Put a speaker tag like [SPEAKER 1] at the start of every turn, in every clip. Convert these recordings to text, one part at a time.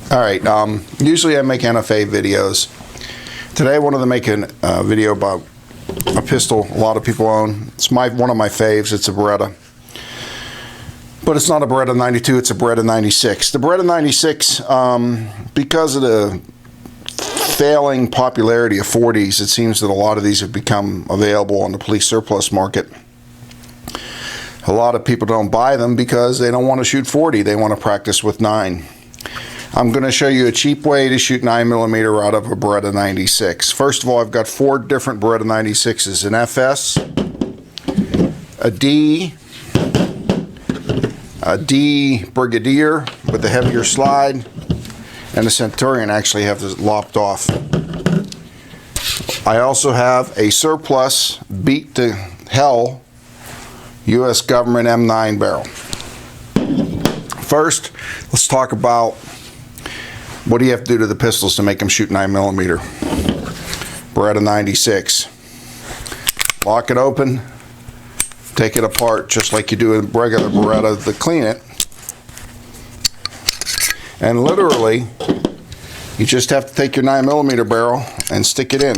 [SPEAKER 1] Alright, usually I make NFA videos. Today I wanted to make a video about a pistol a lot of people own. It's one of my faves. It's a Berretta. But it's not a Berretta 92, it's a Berretta 96. The Berretta 96, because of the failing popularity of 40s, it seems that a lot of these have become available on the police surplus market. A lot of people don't buy them because they don't want to shoot 40, they want to practice with 9. I'm going to show you a cheap way to shoot 9mm out of a Berretta 96. First of all, I've got 4 different Berretta 96s, an FS, a D Brigadier with the heavier slide, and the Centurion actually have this lopped off. I also have a surplus beat to hell US government M9 barrel. First, let's talk about what do you have to do to the pistols to make them shoot 9mm. Berretta 96. Lock it open, take it apart just like you do a regular Berretta to clean it. And literally, you just have to take your 9mm barrel and stick it in.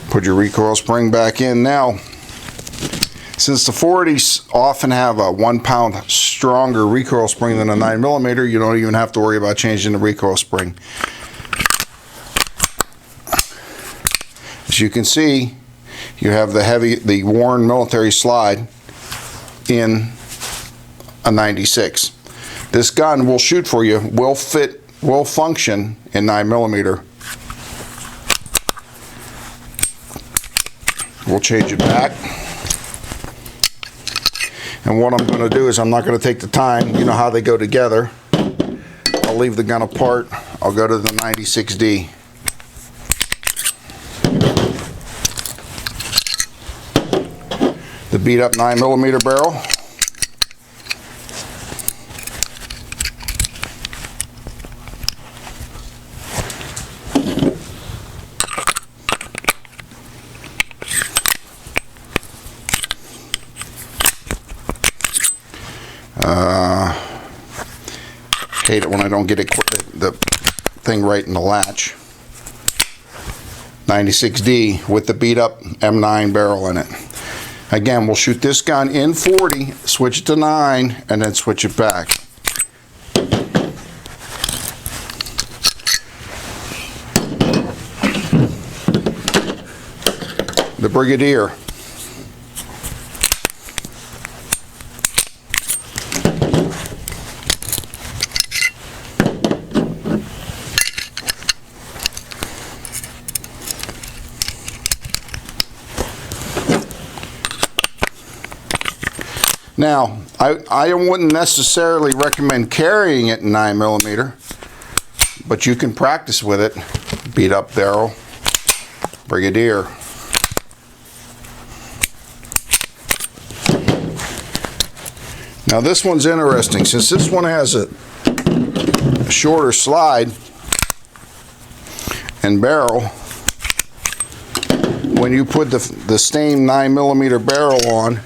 [SPEAKER 1] Put your recoil spring back in. Now, since the 40s often have a 1 pound stronger recoil spring than a 9mm, you don't even have to worry about changing the recoil spring. As you can see, you have the worn military slide in a 96. This gun will shoot for you, will fit, will function in 9mm. We'll change it back. And what I'm going to do is I'm not going to take the time, you know how they go together. I'll leave the gun apart. I'll go to the 96D. The beat up 9mm barrel. Hate it when I don't get the thing right in the latch. 96D with the beat up M9 barrel in it. Again, we'll shoot this gun in 40, switch it to 9, and then switch it back. The Brigadier. Now, I wouldn't necessarily recommend carrying it in 9mm, but you can practice with it. Beat up barrel, Brigadier. Now this one's interesting. Since this one has a shorter slide and barrel, when you put the same 9mm barrel on,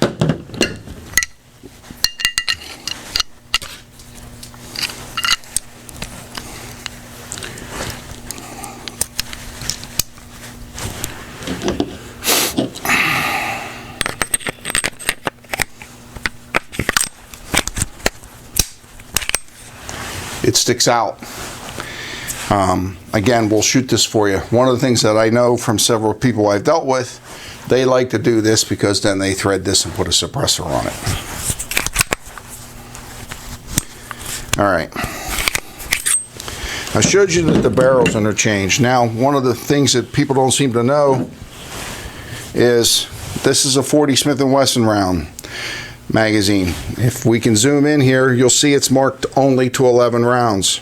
[SPEAKER 1] it sticks out. Again, we'll shoot this for you. One of the things that I know from several people I've dealt with, they like to do this because then they thread this and put a suppressor on it. Alright. I showed you that the barrel's interchanged. Now, one of the things that people don't seem to know is this is a 40 Smith & Wesson round magazine. If we can zoom in here, you'll see it's marked only to 11 rounds.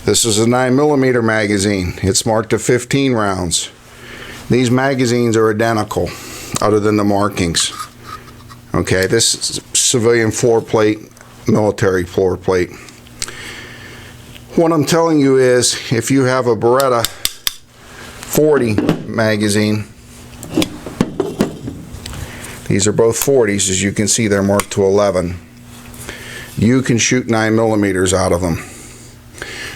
[SPEAKER 1] This is a 9mm magazine. It's marked to 15 rounds. These magazines are identical, other than the markings. Okay, this is civilian floor plate, military floor plate. What I'm telling you is, if you have a Berretta 40 magazine, These are both 40s. As you can see, they're marked to 11. You can shoot 9mm out of them.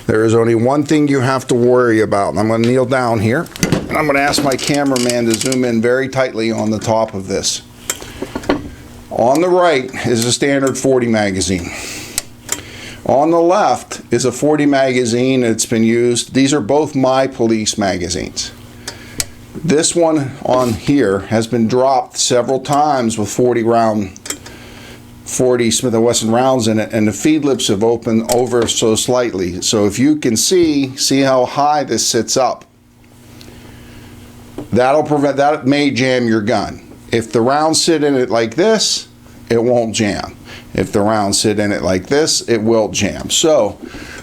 [SPEAKER 1] There is only one thing you have to worry about. I'm going to kneel down here, and I'm going to ask my cameraman to zoom in very tightly on the top of this. On the right is a standard 40 magazine. On the left is a 40 magazine that's been used. These are both my police magazines. This one on here has been dropped several times with 40 Smith & Wesson rounds in it, and the feed lips have opened over so slightly. So if you can see how high this sits up. That'll prevent, that may jam your gun. If the rounds sit in it like this, it won't jam. If the rounds sit in it like this, it will jam. So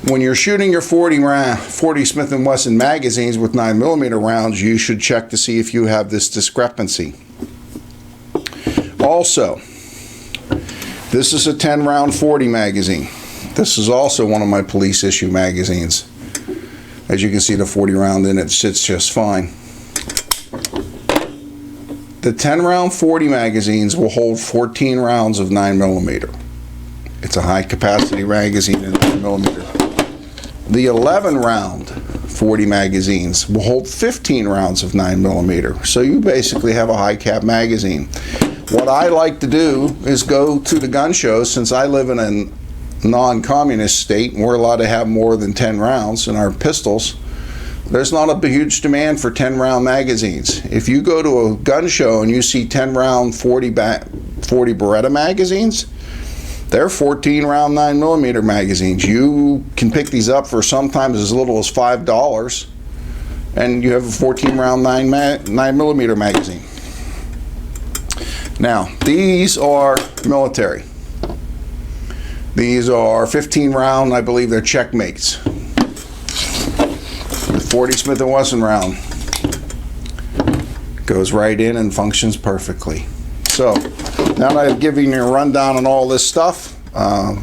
[SPEAKER 1] when you're shooting your 40 Smith & Wesson magazines with 9mm rounds, you should check to see if you have this discrepancy. Also, this is a 10-round 40 magazine. This is also one of my police issue magazines. As you can see, the 40 round in it sits just fine. The 10-round 40 magazines will hold 14 rounds of 9mm. It's a high-capacity magazine in 9mm. The 11-round 40 magazines will hold 15 rounds of 9mm. So you basically have a high-cap magazine. What I like to do is go to the gun shows. Since I live in a non-communist state and we're allowed to have more than 10 rounds in our pistols, there's not a huge demand for 10-round magazines. If you go to a gun show and you see 10-round 40 Berretta magazines, they're 14-round 9mm magazines. You can pick these up for sometimes as little as $5, and you have a 14-round 9mm magazine. Now, these are military. These are 15-round, I believe they're checkmates. The 40 Smith & Wesson round goes right in and functions perfectly. So, now that I've given you a rundown on all this stuff,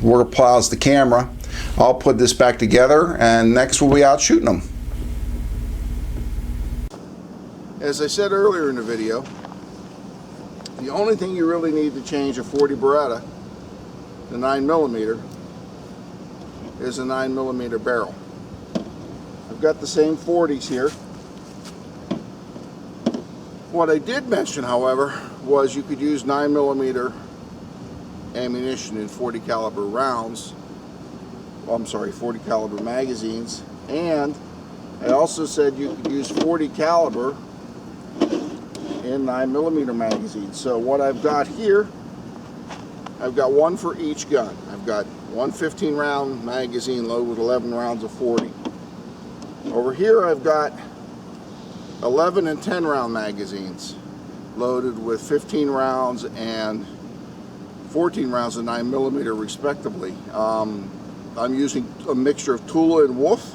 [SPEAKER 1] where to pause the camera, I'll put this back together, and next we'll be out shooting them. As I said earlier in the video, the only thing you really need to change a 40 Berretta to 9mm is a 9mm barrel. I've got the same 40s here. What I did mention, however, was you could use 9mm ammunition in 40 caliber rounds. Well, I'm sorry, 40 caliber magazines, and I also said you could use 40 caliber in 9mm magazines. So what I've got here, I've got one for each gun. I've got one 15-round magazine loaded with 11 rounds of 40. Over here I've got 11 and 10-round magazines loaded with 15 rounds and 14 rounds of 9mm respectively. I'm using a mixture of Tula and Wolf,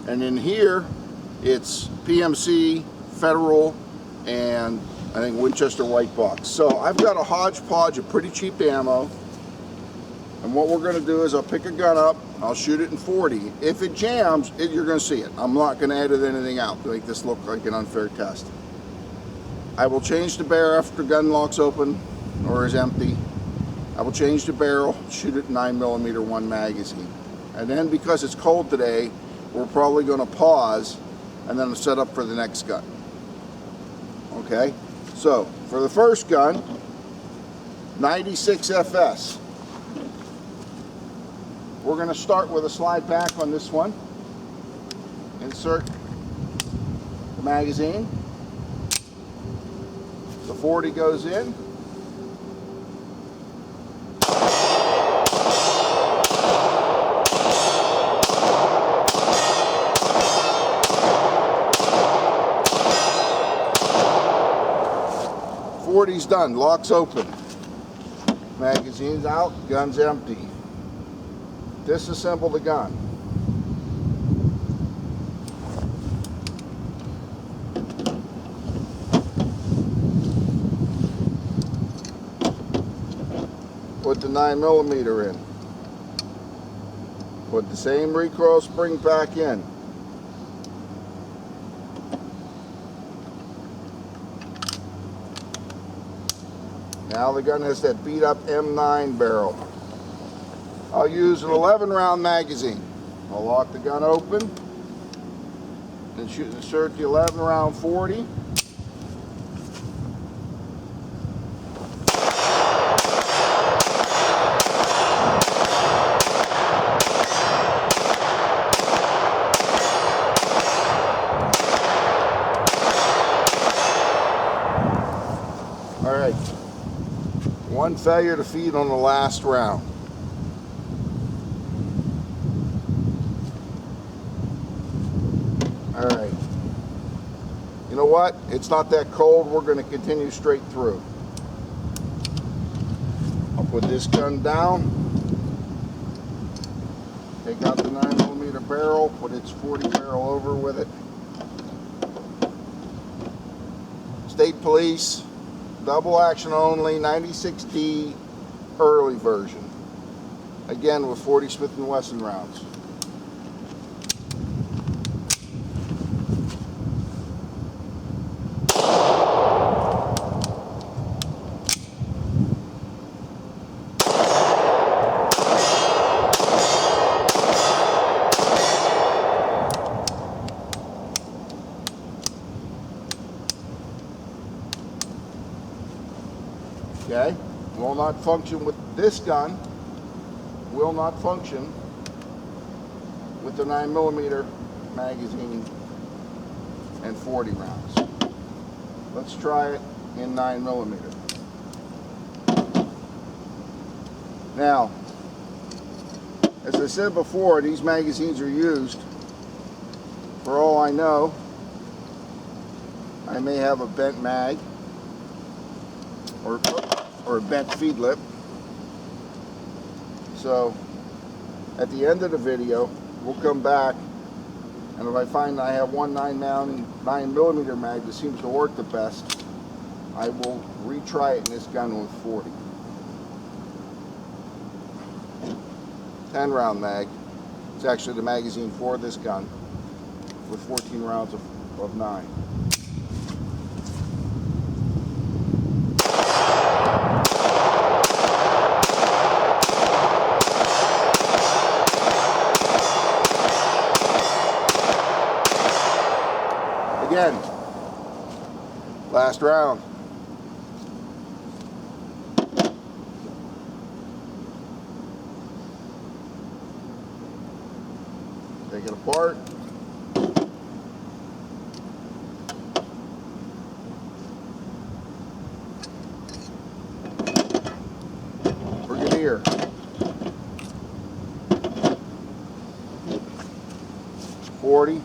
[SPEAKER 1] and in here it's PMC, Federal, and I think Winchester White Box. So I've got a hodgepodge of pretty cheap ammo, and what we're going to do is I'll pick a gun up, I'll shoot it in 40. If it jams, you're going to see it. I'm not going to edit anything out to make this look like an unfair test. I will change the barrel after the gun locks open or is empty. I will change the barrel, shoot it 9mm one magazine. And then, because it's cold today, we're probably going to pause and then set up for the next gun. Okay, so for the first gun, 96 FS. We're going to start with a slide pack on this one. Insert the magazine. The 40 goes in. .40's done, locks open. Magazine's out, gun's empty. Disassemble the gun. Put the 9mm in. Put the same recoil spring back in. Now the gun has that beat up M9 barrel. I'll use an 11 round magazine. I'll lock the gun open and insert the 11 round 40. Alright, one failure to feed on the last round. Alright, you know what? It's not that cold. We're going to continue straight through. I'll put this gun down, take out the 9mm barrel, put its 40 barrel over with it. State Police, double action only, 96D early version. Again with 40 Smith & Wesson rounds. Okay, will not function with this gun, will not function with the 9mm magazine and 40 rounds. Let's try it in 9mm. Now, as I said before, these magazines are used, for all I know, I may have a bent mag or a bent feed lip. So at the end of the video we'll come back, and if I find I have one 9mm mag that seems to work the best, I will retry it in this gun with 40. 10 round mag. It's actually the magazine for this gun with 14 rounds of 9. Again, last round. Take it apart. Brigadier. 40.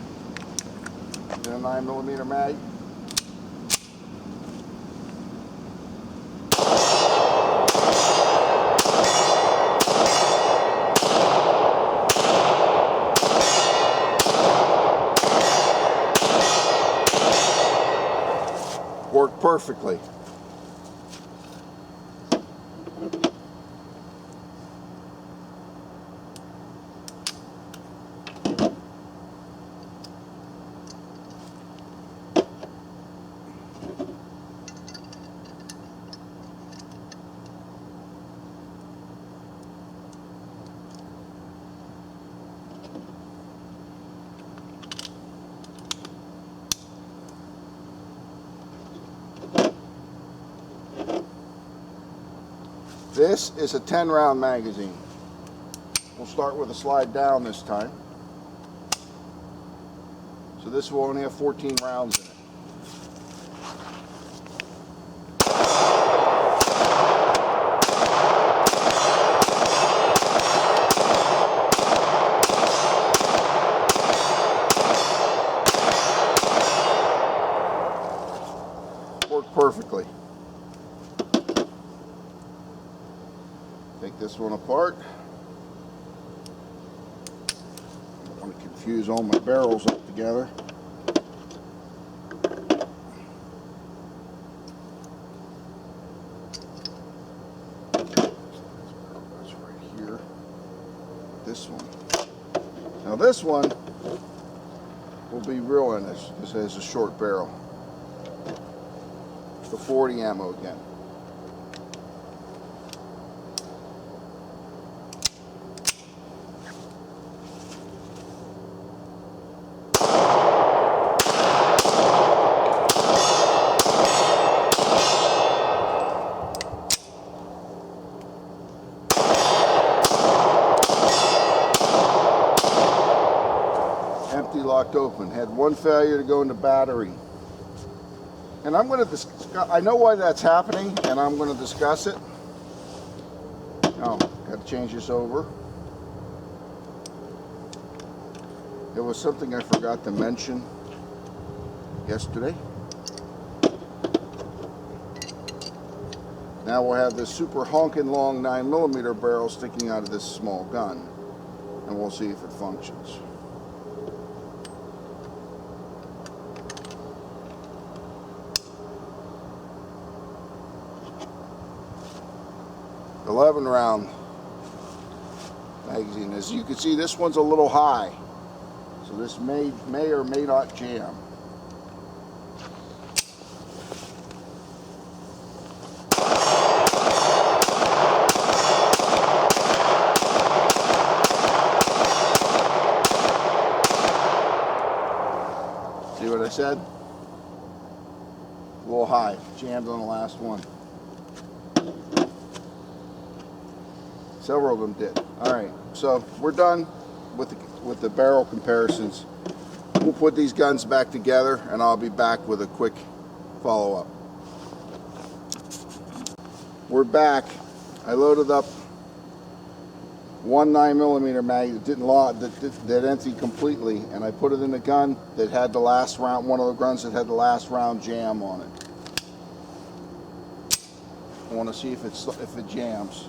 [SPEAKER 1] And a 9mm mag. Worked perfectly. This is a 10 round magazine. We'll start with a slide down this time. So this will only have 14 rounds in it. Worked perfectly. Take this one apart. I don't want to confuse all my barrels up together. That's right here. This one. Now this one will be real in this. This has a short barrel. The 40 ammo again. cracked open. Had one failure to go in the battery. And I'm going to discuss, I know why that's happening, and I'm going to discuss it. Oh, got to change this over. It was something I forgot to mention yesterday. Now we'll have this super honking long 9mm barrel sticking out of this small gun, and we'll see if it functions. .11 round magazine. As you can see, this one's a little high, so this may or may not jam. See what I said? A little high. Jammed on the last one. Several of them did. Alright, so we're done with the barrel comparisons. We'll put these guns back together and I'll be back with a quick follow-up. We're back. I loaded up one 9mm mag that didn't load, that emptied completely, and I put it in the gun that had the last round, one of the guns that had the last round jam on it. I want to see if it jams.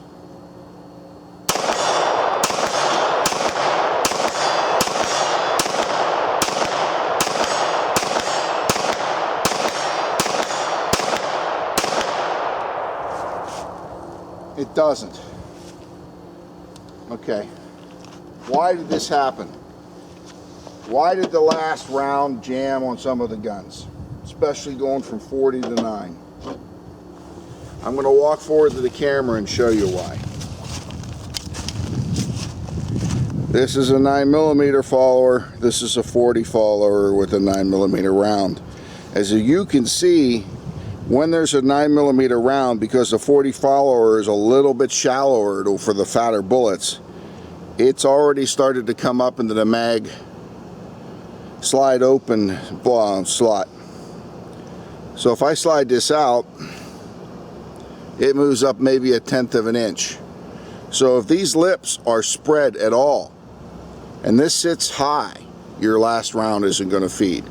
[SPEAKER 1] It doesn't. Okay. Why did this happen? Why did the last round jam on some of the guns? Especially going from 40 to 9. I'm going to walk forward to the camera and show you why. This is a 9mm follower. This is a 40 follower with a 9mm round. As you can see, when there's a 9mm round, because the 40 follower is a little bit shallower for the fatter bullets, it's already started to come up into the mag slide open slot. So if I slide this out, it moves up maybe 1/10 of an inch. So if these lips are spread at all and this sits high, your last round isn't going to feed.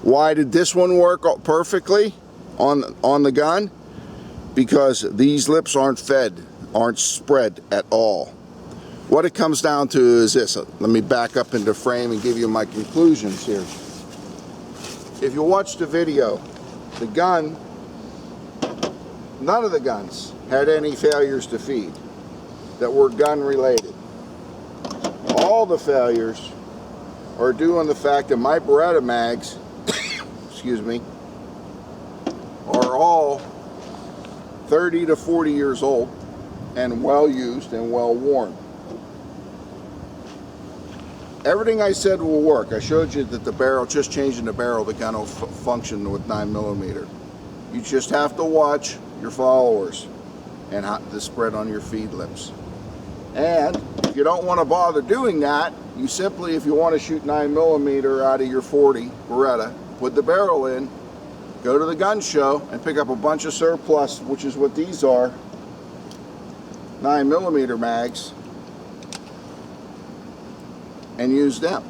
[SPEAKER 1] Why did this one work perfectly on the gun? Because these lips aren't fed, aren't spread at all. What it comes down to is this. Let me back up into frame and give you my conclusions here. If you watch the video, the gun, none of the guns had any failures to feed that were gun related. All the failures are due on the fact that my Berretta mags, excuse me, are all 30 to 40 years old and well used and well worn. Everything I said will work. I showed you that the barrel, just changing the barrel, the gun will function with 9mm. You just have to watch your followers and the spread on your feed lips. And if you don't want to bother doing that, you simply, if you want to shoot 9mm out of your 40 Berretta, put the barrel in, go to the gun show and pick up a bunch of surplus, which is what these are, 9mm mags, and use them.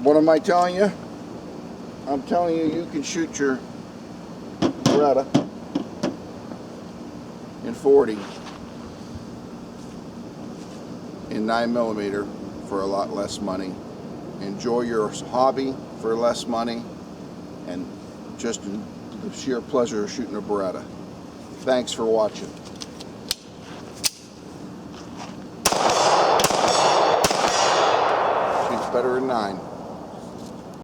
[SPEAKER 1] What am I telling you? I'm telling you, you can shoot your Berretta in 40 in 9mm for a lot less money. Enjoy your hobby for less money, and just the sheer pleasure of shooting a Berretta. Thanks for watching. Shoots better than 9.